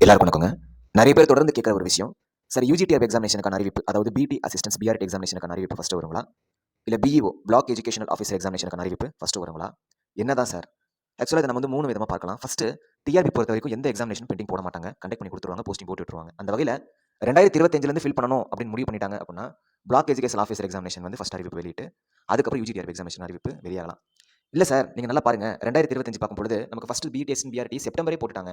எல்லாருக்கும் வணக்கங்க. நிறைய பேர் தொடர்ந்து கேட்குற ஒரு விஷயம், சார் யூஜிடிஆர்பி எக்ஸாமினேஷனுக்கான அறிவிப்பு, அதாவது பிடி அசிஸ்டன்ஸ் பிஆர்டி எக்ஸாமினேஷனுக்கான அறிவிப்பு ஃபர்ஸ்ட் வருங்களா? இல்ல பிஇஓ பிளாக் எஜுகேஷனல் ஆஃபீஸர் எக்ஸாமினேஷனுக்கான அறிவிப்பு ஃபர்ஸ்ட் வருங்களா? என்னதான் சார்? ஆக்சுவலா இதை நம்ம வந்து 3 விதமா பார்க்கலாம். ஃபர்ஸ்ட், டிஆர்பி பொறுத்த வரைக்கும் எந்த எக்ஸாமினேஷன் பெண்டிங் போட மாட்டாங்க. கண்டக்ட் பண்ணி கொடுத்துருவாங்க, போஸ்டிங் போட்டு விட்டுருவாங்க. அந்த வகையில 2025ல ஃபில் பண்ணணும் அப்படின்னு முடிவு பண்ணிட்டாங்க அப்படின்னா, பிளாக் எஜுகேஷன் ஆஃபீஸர் எக்ஸாமினேஷன் வந்து ஃபர்ஸ்ட் அறிவிப்பு வெளியிட்டு, அதுக்கப்புறம் யூஜிடிஆர்பி எக்ஸாமினேஷன் அறிவிப்பு வெளியாகலாம். இல்ல சார், நீங்க நல்லா பாருங்க, 2025 பார்க்கும்பொழுது நமக்கு ஃபர்ஸ்ட் பிடிஎஸ் பிஆர்டி செப்டம்பரே போட்டுட்டாங்க.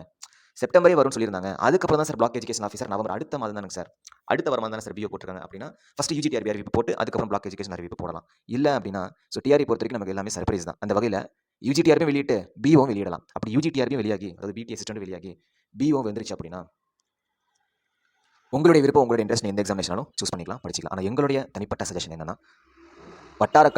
செப்டம்பரே வரும்னு சொல்லியிருந்தாங்க. அதுக்கப்புறம் தான் sir black education officer November அடுத்த மாதம் தானங்க சார். அடுத்த வாரம் தானே சார் பிஓ போட்டுருக்காங்க அப்படின்னா, ஃபர்ஸ்ட் யூஜிடிஆர்பி அறிவிப்பு போட்டு அதுக்கப்புறம் பிளாக் எஜுகேஷன் அறிவிப்பு போடலாம். இல்ல அப்படின்னா, ஸோ டிஆர்பி பொறுத்த வரைக்கும் நமக்கு எல்லாமே சர்ப்ரைஸ் தான். அந்த வகையில யூஜிடிஆர்பியும் வெளியிட்டு பிஓவும் வெளியிடலாம். அப்படி யூஜிடிஆர்பியும் வெளியாகி, அதாவது பிடி அசிஸ்டன்ட் வெளியாகி பிஓ வந்துருச்சு அப்படின்னா, உங்களுடைய விருப்பம், உங்களுடைய இன்ட்ரெஸ்ட் எந்த எக்ஸாமினேஷனாலும் சூஸ் பண்ணிக்கலாம், படிச்சிக்கலாம். ஆனால் எங்களுடைய தனிப்பட்ட சஜஷன் என்னன்னா, வட்டார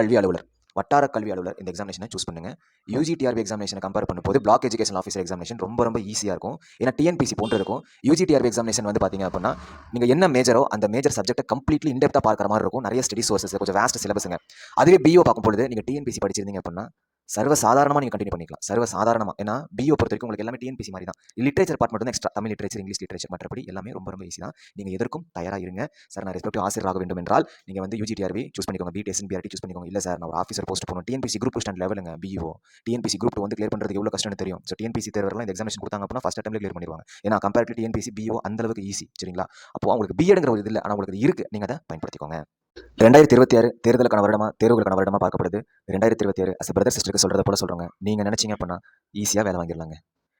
கல்வி அலுவலர் இந்த எக்ஸாமினேஷனை சூஸ் பண்ணுங்க. யூஜிடிஆர்பி எக்ஸாமினேஷனை கம்பேர் பண்ணும்போது பிளாக் எஜுகேஷன் ஆஃபீஸர் எக்ஸாமினேஷன் ரொம்ப ஈஸியாக இருக்கும். ஏன்னா டிஎன்பிசி போன்று இருக்கும். யூஜிடிஆர்பி எக்ஸாமினேஷன் வந்து பார்த்தீங்க அப்படின்னா, நீங்கள் என்ன மேஜரோ அந்த மேஜர் சப்ஜெக்ட்டை கம்ப்ளீட்லி இன்டெப்த்தாக பார்க்குற மாதிரி இருக்கும். நிறைய ஸ்டடி சோர்சஸ், கொஞ்சம் வேஸ்ட் சிலபஸுங்க. அதுவே பிஓ பார்க்கும்போது நீங்கள் டிஎன்பிசி படிச்சிருந்தீங்க அப்படின்னா சர்வ சாதாரணமாக நீங்கள் கண்டினியூ பண்ணிக்கலாம். சர்வ சாதாரணமாக. ஏன்னா பிஓ பொறுத்த வரைக்கும் உங்களுக்கு எல்லாமே டிஎன்பிசி மாதிரி தான். லிட்ரேச்சர் பார்ட் மட்டும் தான் extra. Tamil literature, English literature, மற்றபடி எல்லாமே ரொம்ப ஈஸி தான். நீங்கள் எதற்கும் தயாராக இருங்க. சார் நான் ரெஸ்பெக்டிவ் ஆசிரியராக வேண்டும் என்றால் நீங்கள் வந்து யூஜிடிஆர்பி சூஸ் பண்ணிக்கோங்க, பிடிஎஸ் பிஆர்டி சூஸ் பண்ணிக்கோங்க. இல்லை சார் நான் ஒரு ஆஃபீஸர் போஸ்ட் போகணும், டிஎன்பிசி குரூப் ஸ்டாண்ட் லெவலுங்க பிஓ. டிஎன்பிசி குரூப் வந்து கிளியர் பண்ணுறது எவ்வளோ கஷ்டம்னு தெரியும். ஸோ டிஎன்பிசி தேர்வர்கள் இந்த எக்ஸாமினேஷன் கொடுத்தாங்க அப்படின்னா ஃபர்ஸ்ட் அட்டம்ப்ட்ல கிளியர் பண்ணிடுவாங்க. ஏன்னா கம்பேர் டு டிஎன்பிசி பிஓ அந்த அளவுக்கு ஈஸி. சரிங்களா? அப்போ உங்களுக்கு பிஎட்ங்கிற ஒரு இது இல்லை, ஆனால் உங்களுக்கு இருக்குது. நீங்கள் அதை பயன்படுத்திக்கோங்க. 2026 தேர்தலுக்கான வருடமா, தேர்வுகளுக்கான வருடமா பார்க்கப்படுது. 2026 அஸ் பிரதர் சிஸ்டருக்கு சொல்றத போல சொல்றாங்க. நீங்க நினைச்சீங்க அப்படின்னா ஈஸியா வேலை வாங்கிடலாங்க,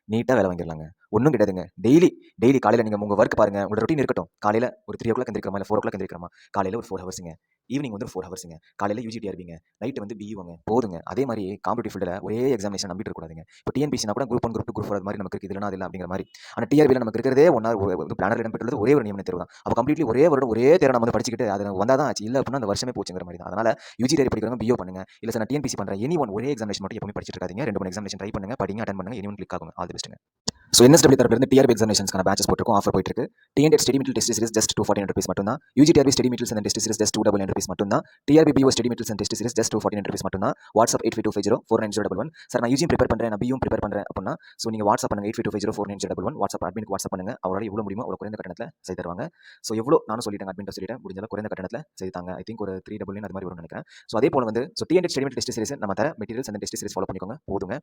நீட்டாக வேலை வாங்கிடலாங்க. ஒன்றும் கிடையாதுங்க. டெய்லி காலையில் நீங்கள் உங்கள் ஒர்க் பாருங்கள், உங்களோட ரொட்டீன் இருக்கட்டும். காலையில் ஒரு 3 o'clock எந்திரிக்கிறோமா, இல்லை 4 o'clock எந்திரிக்கிறோமா, காலையில் ஒரு 4 ஹவர்ஸுங்க, ஈவினிங் வந்து 4 ஹவர்ஸுங்க. காலையில் யூஜிடிஆர்பிங்க, நைட்டு வந்து பிஇஓங்க, போதுங்க. அதே மாதிரி காம்படிட்டிவ் ஃபீல்டில் ஒரே எக்ஸாமினேஷன் நம்பிட்டு இருக்கக்கூடாதுங்க. இப்போ டிஎன்பிசினா கூட குரூப் 1 குரூப் 2 குரூப் 4 அது மாதிரி நமக்கு இருக்குது, இல்லைனா அது இல்லை அப்படிங்கிற மாதிரி. ஆனால் டிஆர்பியில் நமக்கு இருக்கிறதே ஒரு பிளானர் இடம் பெற்றுள்ளது ஒரே ஒரு நியமன தேர்வு தான். அப்போ கம்ப்ளீட்லி ஒரே வருடம் ஒரே தேர்வு நம்ம வந்து படிச்சுக்கிட்டு அது வந்தால் தான் ஆச்சு. இல்லை அப்படின்னா அந்த வருஷமே போச்சுங்கிற மாதிரி தான். அதனால் யூஜிடிஆர்பி படிக்கிறவங்க பிஓ பண்ணுங்க. இல்லை சார் நான் டிஎன்பிசி பண்ணுறேன், எனி ஒன் ஒரே எக்ஸாமினேஷன் மட்டும் எப்பவுமே படிச்சுட்டு இருக்காதீங்க. 2 3 எக்ஸாமினேஷன் ட்ரை பண்ணுங்க, படிங்க, அட்டன் பண்ணுங்க, எனி ஒன் கிளிக் ஆகும். ஆல் தி பெஸ்ட்டுங்க. ஸோ என்எஸ்டபிள்யூ தரப்பிலிருந்து டிஆர்பி எக்ஸாமினேஷன்ஸ்க்கான பேச்சஸ் போட்டிருக்கோம், ஆஃபர் போயிட்டு இருக்கு. TNTET study material test series just 249 rupees மட்டும் தான். UG TRB study materials and test series just 299 rupees மட்டும் தான். TRB PO study materials and test series just 249 rupees மட்டும் தான். வாட்ஸ்அப் 8525049011. சார் நான் யூஜியும் ப்ரிப்பேர் பண்ணுறேன், நான் பியும் ப்ரிப்பேர் பண்ணுறேன் அப்படின்னா ஸோ நீங்கள் வாட்ஸ்அப் பண்ணுங்க 8525049011. வாட்ஸ்அப் அட்மினுக்கு வாட்ஸ்அப் பண்ணுங்க. அவரால் எவ்வளோ முடியுமோ அவ்வளோ குறைந்த கட்டணத்தில் செய்து தருவாங்க. ஸோ எவ்வளோ நானும் சொல்லிட்டேன், அட்மின் சொல்லிட்டேன், முடிஞ்சாலும் குறைந்த கட்டணத்தில் செய்து தாங்க. ஐ திங்க் ஒரு 399 அது மாதிரி வரும்னு நினைக்கிறேன். ஸோ அதே போல வந்து so TNTET study material test series நம்ம தர materials and test series follow பண்ணிக்கோங்க, போதுங்க.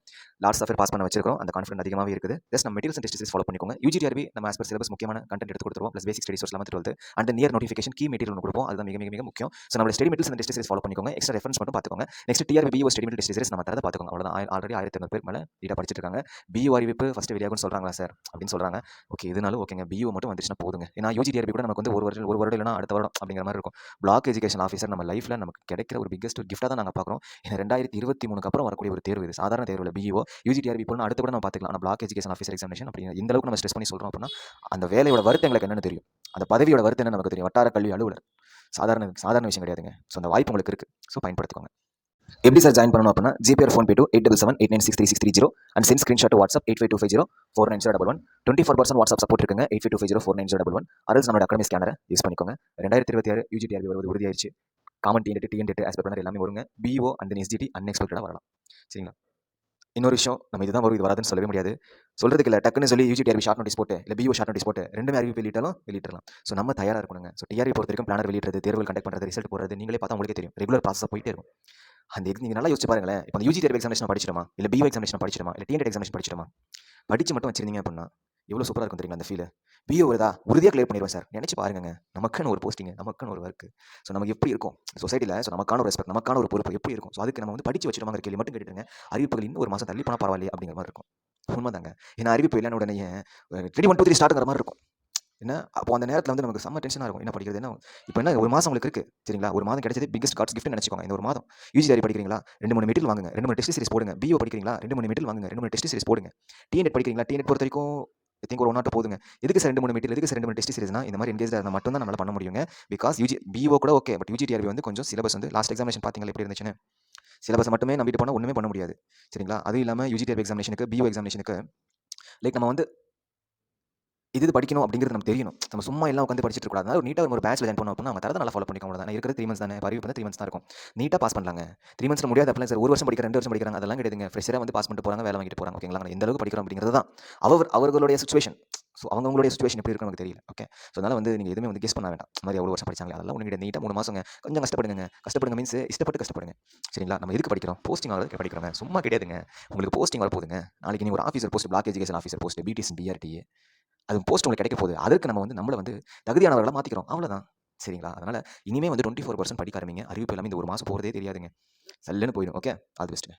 லாஸ்ட் ஆஃபர் பாஸ் பண்ண வச்சிருக்கோம், அந்த கான்ஃபிடன்ஸ் அதிகமாகவே இருக்குது. ஜஸ்ட் நம்ம materials and test series follow பண்ணிக்கோங்க. யூஜிடிஆர்பி நம்ம ஆஸ் பர் சிலபஸ் முக்கியமான கண்டென்ட் எடுத்து கொடுத்துருவோம், plus basic study source 11th 12th and near notification key material கொடுப்போம். அதுதான் மிக முக்கியம். ஸோ நம்ம study materials and test series follow பண்ணிக்கோங்க. எக்ஸ்ட்ரா ரெஃபரன்ஸ் மட்டும் பார்த்துக்கோங்க. Next TRB PO study material test series நம்ம தரத பார்த்துக்கோங்க. அவ்வளோதான். ஆல்ரெடி 1500 பேர் மேலே டீட்டா படிச்சிட்டு இருக்காங்க. பிஓ அறிவிப்பு ஃபர்ஸ்ட் வெளியாகும்னு சொல்றாங்களா சார் அப்படின்னு சொல்றாங்க. ஓகே, இதனாலும் ஓகேங்க, பிஓ மட்டும் வந்துச்சுன்னா போதுங்க. ஏன்னா யூஜிடிஆர்பி கூட நமக்கு வந்து ஒரு வருடம் இல்லைனா அடுத்த வருடம் அப்படிங்கிற மாதிரி இருக்கும். பிளாக் எஜுகேஷன் ஆஃபீஸர் நம்ம லைஃப்ல நமக்கு கிடைக்கிற ஒரு பிக்கஸ்ட் கிஃப்ட்டாக தான் நாங்கள் பார்க்குறோம். ஏன்னா 2023 அப்புறம் வரக்கூடிய ஒரு தேர்வு இது, சாதாரண தேர்வு இல்லை. பிஓ யூஜிடிஆர்பி போனால் அடுத்த கூட நம்ம பார்த்துக்கலாம். ஆனால் பிளாக் எஜுகேஷன் ஆஃபீஸர் எக்ஸாமினேஷன் அப்படி இந்த அளவுக்கு நம்ம ஸ்ட்ரெஸ் பண்ணி சொல்கிறோம் அப்படின்னா அந்த வேலையோட வருத்தம் எங்களுக்கு என்னன்னு தெரியும், அந்த பதவியோட வருத்தம் என்ன நமக்கு தெரியும். வட்டார கல்வி அலுவலர் சாதாரண விஷயம் கிடையாதுங்க. ஸோ அந்த வாய்ப்பு உங்களுக்கு இருக்குது, ஸோ பயன்படுத்திக்கோங்க. எப்படி சார் ஜாயின் பண்ணணும் அப்படின்னா GPay or PhonePe to 8778963630 and send screenshot WhatsApp 8525049011. 24% WhatsApp support இருக்குங்க. 8525049011. அரல்ஸ் நம்மளோட அகாடமி ஸ்கேனரை யூஸ் பண்ணிக்கோங்க. 2026 யூஜிடிஆர்பி வருவது உறுதியாயிருச்சு. காமன் டிஎன்டெட் ஆஸ்பெக்ட் பண்ண எல்லாமே வருங்க. பிஓ அண்ட் எஸ்டிடி அன்எக்ஸ்பெக்டடாக வரலாம். சரிங்களா? இன்னொரு விஷயம், நம்ம இதுதான் வரும் இது வராதுன்னு சொல்லவே முடியாது. சொல்றதுக்கு இல்லை, டக்குன்னு சொல்லி யூஜிடிஆர்பி ஷார்ட் நோட்டீஸ் போட்டு இல்லை பிஓ ஷார்ட் நோட்டீஸ் போட்டு ரெண்டுமே அறிவிப்பு வெளியிட்டலாம். ஸோ நம்ம தயாராக இருக்கணுங்க. ஸோ டிஆர்பி பொறுத்த வரைக்கும் பிளானர் வெளியிடுறது, தேர்வுகள் கண்டக்ட் பண்ணுறது, ரிசல்ட் போடுறது நீங்களே பார்த்தா உங்களுக்கே தெரியும். ரெகுலர் ப்ராசஸாக போயிட்டே இருக்கும். அந்த நீங்கள் நல்லா யோசிச்சு பாருங்களேன். இப்போ அந்த யூஜிடிஆர்பி எக்ஸாமினேஷன் படிச்சிடுமா, இல்லை பிஓ எக்ஸாமினேஷன் படிச்சிடுமா, இல்லை டிஎன்டெட் எக்ஸாமினேஷன் படிச்சிடுமா, படிச்சு மட்டும் வச்சிருந்தீங்க அப்படின்னா எவ்வளோ சூப்பராக இருக்கும் தெரியுங்களா அந்த ஃபீல். பிஓ வருதா உறுதியாக கிளியர் பண்ணிடுவேன் சார். நினச்சி பாருங்க, நமக்கான ஒரு போஸ்டிங், நமக்கான ஒரு ஒர்க். ஸோ நமக்கு எப்படி இருக்கும் சொசைட்டியில், ஸோ நமக்கான ஒரு ரெஸ்பெக்ட், நமக்கான ஒரு பொறுப்பு எப்படி இருக்கும். ஸோ அதுக்கு நம்ம வந்து படிச்சு வச்சிடுவாங்க கேள்வி மட்டும் கேட்டுருங்க. அறிவிப்புகள் இன்னும் ஒரு மாதம் தள்ளி போனால் பரவாயில்லையே அப்படிங்கிற மாதிரி இருக்கும். உண்மைதாங்க. ஏன்னா அறிவிப்பு இல்லைன்னு உடனே ரெடி 1 2 3 ஸ்டார்ட்ங்கிற மாதிரி இருக்கும். என்ன அப்போ அந்த நேரத்தில் வந்து நமக்கு செம்ம டென்ஷனாக இருக்கும். என்ன படிக்கிறது, என்ன இப்போ என்ன ஒரு மாதம் உங்களுக்கு இருக்குது சரிங்களா. ஒரு மாதம் கிடைச்சது பிகஸ்ட் கார்ட்ஸ் கிஃப்ட் நினச்சிக்கோங்க. இந்த ஒரு மாதம் யூஜிடிஆர்பி படிக்கிறீங்களா, 2 3 மெட்டீரியல் வாங்குங்க, 2 3 டெஸ்ட் சீரிஸ் போடுங்க. பிஓ படிக்கிறீங்களா, 2 3 மெட்டீரியல் வாங்குங்க, 2 3 டெஸ்ட் சீரிஸ் போடுங்க. டிஎன்டெட் படிக்கிறீங்களா, டிஎன்டெட் பொறுத்த வரைக்கும் ஐ திங்க் ஒரு 1 or 2 போதுங்க. எதுக்கு சார் 2 3 மெட்டீரியல், எதுக்கு சார் 2 3 டெஸ்ட் சீரிஸ்னா இந்த மாதிரி என்கேஜ் இருந்தால் மட்டும் தான் நம்மளால பண்ண முடியுங்க. பிகாஸ் பிஓ கூட ஓகே, பட் யூஜிடிஆர்பி வந்து கொஞ்சம் சிலபஸ் வந்து லாஸ்ட் எக்ஸாமினேஷன் பார்த்தீங்களா எப்படி இருந்துச்சுன்னு. சிலபஸ் மட்டுமே நம்பிட்டு போனால் ஒன்றுமே பண்ண முடியாது. சரிங்களா? அதுவும் இல்லாமல் யூஜிடிஆர்பி எக்ஸாமினேஷனுக்கு பிஓ எக்ஸாமினேஷனுக்கு லைக் நம்ம வந்து இது படிக்கணும் அப்படிங்கிறது நமக்கு தெரியணும். நம்ம சும்மா எல்லாம் உட்காந்து படிச்சிட்டு இருக்கக்கூடாது. அதனால ஒரு நீட்டாக ஒரு பேட்ச்ல ஜாயின் பண்ணணும் அப்படின்னா நம்ம தரத்தை நல்லா ஃபாலோ பண்ணிக்கோங்க. தான் இருக்கிறது 3 months தானே, அறிவிப்பு வந்து 3 months தான் இருக்கும். நீட்டாக பாஸ் பண்ணலாங்க. 3 monthsல முடியாது அப்படிலாம் சார் 1 வருஷம் படிக்கிற 2 வருஷம் படிக்கிறாங்க அதெல்லாம் கிடையாதுங்க. ஃப்ரெஷராக வந்து பாஸ் பண்ணிட்டு போகிறாங்க, வேலை வாங்கிட்டு போகிறாங்க. ஓகேங்களா? எந்த அளவுக்கு படிக்கிறோம் அப்படிங்கிறது தான் அவர்களுடைய சுச்சுவேஷன். ஸோ அவங்களுடைய சிச்சுவேஷன் எப்படி இருக்குன்னு நமக்கு தெரியல. ஓகே. ஸோ அதனால் வந்து நீங்கள் எதுவுமே வந்து கெஸ் பண்ண வேண்டாம். இந்த மாதிரி எவ்வளோ வருஷம் படிச்சாங்களே அதெல்லாம் ஒன்றும் கிடையாது. நீட்டாக 3 மாதங்க கொஞ்சம் கஷ்டப்படுங்க. கஷ்டப்படுங்க மீன்ஸ் இஷ்டப்பட்டு கஷ்டப்படுங்க. சரிங்களா? நம்ம எதுக்கு படிக்கிறோம்? போஸ்டிங் ஆகிறதுக்கு படிக்கிறோங்க. சும்மா கிடையாதுங்க. உங்களுக்கு போஸ்டிங் வரப்போகுதுங்க. நாளைக்கு நீ ஒரு officer post, block education officer post, BTS, BRT அது போஸ்ட் உங்களுக்கு கிடைக்க போகுது. அதற்கு நம்ம வந்து நம்மள வந்து தகுதியானவர்களா மாத்திக்கிறோம். அவ்வளோதான். சரிங்களா? அதனால இனிமே வந்து 24% படிக்க ஆரம்பிங்க. அறிவிப்பு எல்லாமே இந்த 1 மாசம் போறதே தெரியாதுங்க. சல்லுன்னு போயிடும். ஓகே. All the பெஸ்ட்டுங்க.